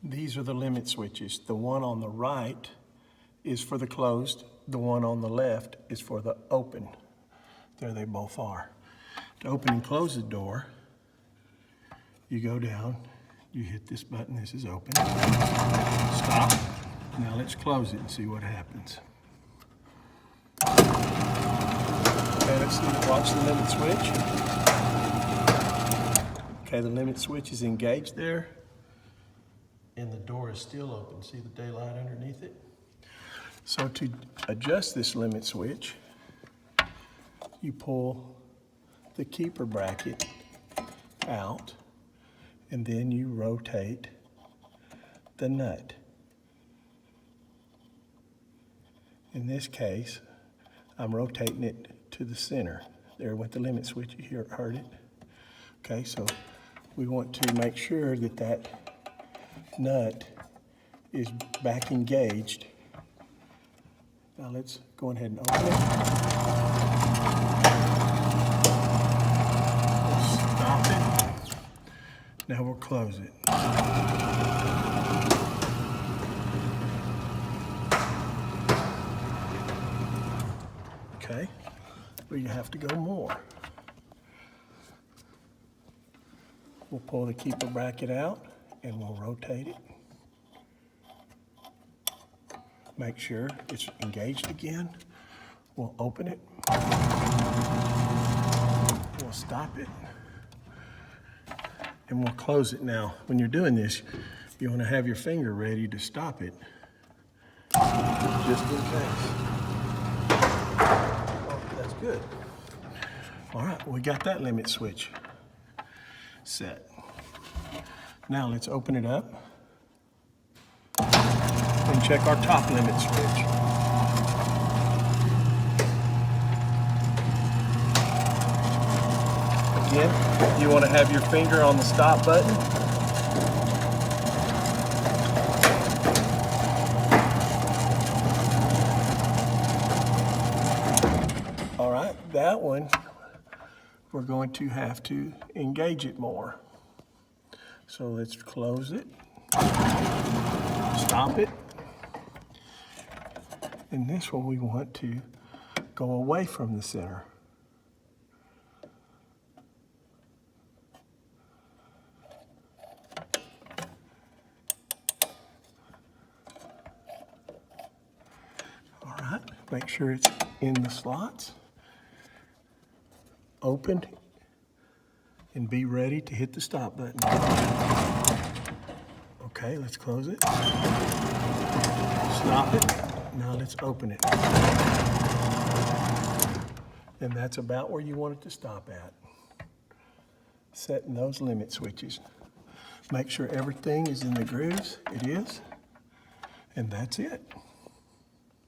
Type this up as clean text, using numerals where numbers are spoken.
These are the limit switches. The one on the right is for the closed. The one on the left is for the open. There they both are. To open and close the door, you go down, you hit this button, this is open. Stop. Now let's close it and see what happens. Okay, let's watch the limit switch. Okay, the limit switch is engaged there, and the door is still open. See the daylight underneath it? So to adjust this limit switch, you pull the keeper bracket out, and then you rotate the nut. In this case, I'm rotating it to the center. There with the limit switch, you heard it? Okay, so we want to make sure that that nut is back engaged. Now let's go ahead and open it. We'll stop it. Now we'll close it. Okay, but you have to go more. We'll pull the keeper bracket out and we'll rotate it. Make sure it's engaged again. We'll open it. We'll stop it. And we'll close it. Now, when you're doing this, you want to have your finger ready to stop it, just in case. Oh, that's good. All right, we got that limit switch set. Now let's open it up and check our top limit switch. Again, you want to have your finger on the stop button. All right, that one, we're going to have to engage it more. So let's close it, stop it. And this one we want to go away from the center. All right, make sure it's in the slots. Open and be ready to hit the stop button. Okay, let's close it. Stop it. Now let's open it. And that's about where you want it to stop at. Setting those limit switches. Make sure everything is in the grooves. It is. And that's it.